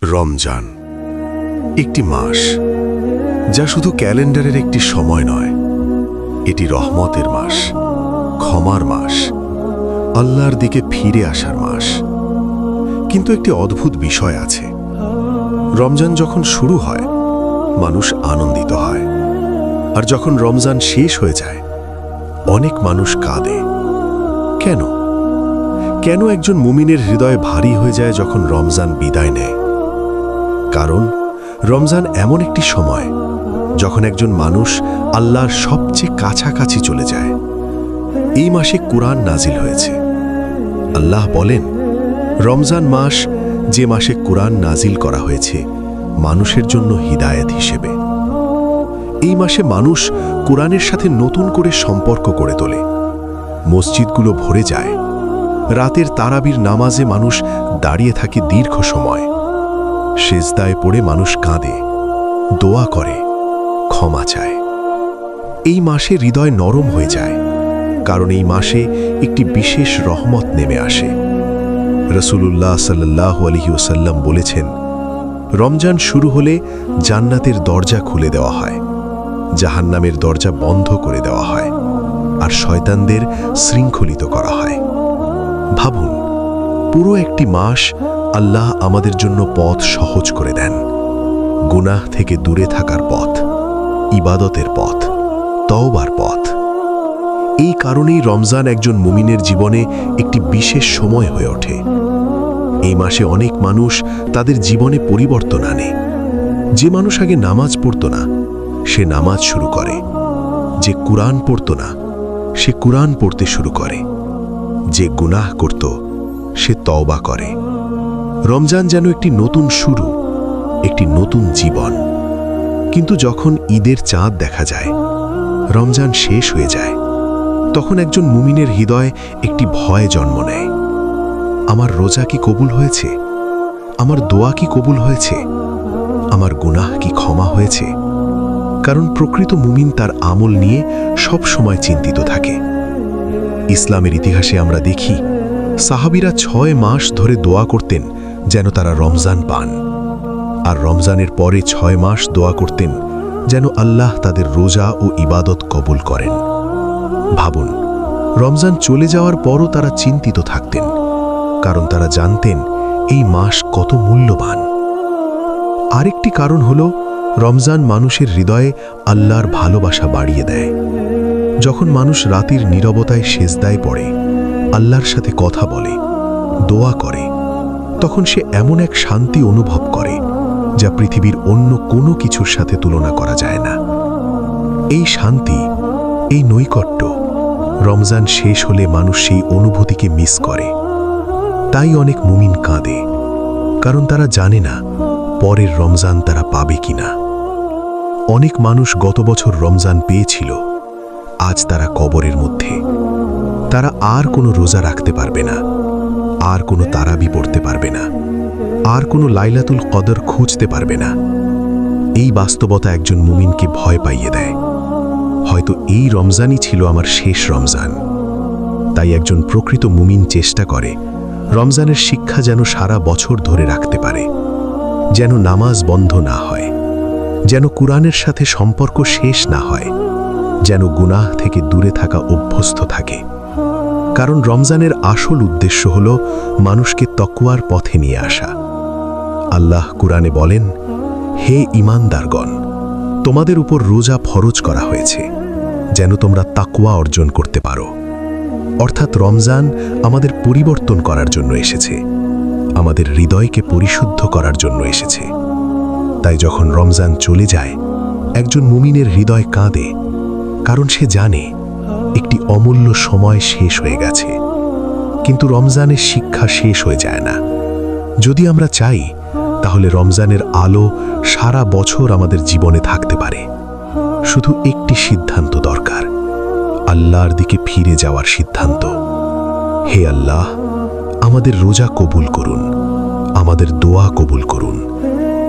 রমজান একটি মাস যা শুধু ক্যালেন্ডারের একটি সময় নয়, এটি রহমতের মাস, ক্ষমার মাস, আল্লাহর দিকে ফিরে আসার মাস। কিন্তু একটি অদ্ভুত বিষয় আছে। রমজান যখন শুরু হয়, মানুষ আনন্দিত হয়, আর যখন রমজান শেষ হয়ে যায়, অনেক মানুষ কাঁদে। কেন কেন একজন মুমিনের হৃদয় ভারী হয়ে যায় যখন রমজান বিদায় নেয়? কারণ রমজান এমন একটি সময় যখন একজন মানুষ আল্লাহর সবচেয়ে কাছাকাছি চলে যায়। এই মাসে কুরআন নাজিল হয়েছে। আল্লাহ বলেন, রমজান মাস যে মাসে কুরআন নাজিল করা হয়েছে মানুষের জন্য হিদায়াত হিসেবে। এই মাসে মানুষ কুরআনের সাথে নতুন করে সম্পর্ক গড়ে তোলে। মসজিদগুলো ভরে যায়। রাতের তারাবির নামাজে মানুষ দাঁড়িয়ে থাকে দীর্ঘ সময়। সেজদায় পড়ে মানুষ কাঁদে, দোয়া করে, ক্ষমা চায়। এই মাসে হৃদয় নরম হয়ে যায়, কারণ এই মাসে একটি বিশেষ রহমত নেমে আসে। রাসূলুল্লাহ সাল্লাল্লাহু আলাইহি ওয়াসাল্লাম বলেছেন, রমজান শুরু হলে জান্নাতের দরজা খুলে দেওয়া হয়, জাহান্নামের দরজা বন্ধ করে দেওয়া হয়, আর শয়তানদের শৃঙ্খলিত করা হয়। ভাবুন, পুরো একটি মাস আল্লাহ আমাদের জন্য পথ সহজ করে দেন। গুনাহ থেকে দূরে থাকার পথ, ইবাদতের পথ, তওবার পথ। এই কারণেই রমজান একজন মুমিনের জীবনে একটি বিশেষ সময় হয়ে ওঠে। এই মাসে অনেক মানুষ তাদের জীবনে পরিবর্তন আনে। যে মানুষ আগে নামাজ পড়ত না, সে নামাজ শুরু করে। যে কুরআন পড়ত না, সে কুরআন পড়তে শুরু করে। যে গুনাহ করত, সে তওবা করে। রমজান যেন একটি নতুন শুরু, একটি নতুন জীবন। কিন্তু যখন ঈদের চাঁদ দেখা যায়, রমজান শেষ হয়ে যায়, তখন একজন মুমিনের হৃদয়ে একটি ভয় জন্ম নেয়। আমার রোজা কি কবুল হয়েছে? আমার দোয়া কি কবুল হয়েছে? আমার গুনাহ কি ক্ষমা হয়েছে? কারণ প্রকৃত মুমিন তার আমল নিয়ে সব সময় চিন্তিত থাকে। ইসলামের ইতিহাসে আমরা দেখি, সাহাবীরা 6 মাস ধরে দোয়া করতেন যেন তারা রমজান পান, আর রমজানের পরে 6 মাস দোয়া করতেন যেন আল্লাহ তাদের রোজা ও ইবাদত কবুল করেন। ভাবুন, রমজান চলে যাওয়ার পরও তারা চিন্তিত থাকতেন, কারণ তারা জানতেন এই মাস কত মূল্যবান। আরেকটি কারণ হল, রমজান মানুষের হৃদয়ে আল্লাহর ভালোবাসা বাড়িয়ে দেয়। যখন মানুষ রাতের নীরবতায় সেজদায় পড়ে, আল্লাহর সাথে কথা বলে, দোয়া করে, তখন সে এমন এক শান্তি অনুভব করে যা পৃথিবীর অন্য কোনো কিছুর সাথে তুলনা করা যায় না। এই শান্তি, এই নৈকট্য, রমজান শেষ হলে মানুষ সেই অনুভূতিকে মিস করে। তাই অনেক মুমিন কাঁদে, কারণ তারা জানে না পরের রমজান তারা পাবে কিনা। অনেক মানুষ গত বছর রমজান পেয়েছিল, আজ তারা কবরের মধ্যে। তারা আর কোনো রোজা রাখতে পারবে না, আর কোনো তারাবি পড়তে পারবে না, আর কোনো লাইলাতুল কদর খুঁজতে পারবে না। এই বাস্তবতা একজন মুমিনকে ভয় পাইয়ে দেয়। হয়তো এই রমজানই ছিল আমার শেষ রমজান। তাই একজন প্রকৃত মুমিন চেষ্টা করে রমজানের শিক্ষা যেন সারা বছর ধরে রাখতে পারে, যেন নামাজ বন্ধ না হয়, যেন কুরআনের সাথে সম্পর্ক শেষ না হয়, যেন গুনাহ থেকে দূরে থাকা অভ্যস্ত থাকে। কারণ রমজানের আসল উদ্দেশ্য হল মানুষকে তাকওয়ার পথে নিয়ে আসা। আল্লাহ কুরআনে বলেন, হে ঈমানদারগণ, তোমাদের উপর রোজা ফরজ করা হয়েছে যেন তোমরা তাকওয়া অর্জন করতে পারো। অর্থাৎ রমজান আমাদের পরিবর্তন করার জন্য এসেছে, আমাদের হৃদয়কে পরিশুদ্ধ করার জন্য এসেছে। তাই যখন রমজান চলে যায়, একজন মুমিনের হৃদয় কাঁদে, কারণ সে জানে একটি অমূল্য সময় শেষ হয়ে গেছে। কিন্তু রমজানের শিক্ষা শেষ হয়ে যায় না। যদি আমরা চাই, তাহলে রমজানের আলো সারা বছর আমাদের জীবনে থাকতে পারে। শুধু একটি সিদ্ধান্ত দরকার, আল্লাহর দিকে ফিরে যাওয়ার সিদ্ধান্ত। হে আল্লাহ, আমাদের রোজা কবুল করুন, আমাদের দোয়া কবুল করুন,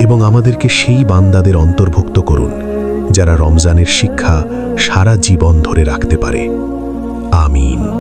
এবং আমাদেরকে সেই বান্দাদের অন্তর্ভুক্ত করুন যারা রমজানের শিক্ষা সারা জীবন ধরে রাখতে পারে। আমিন।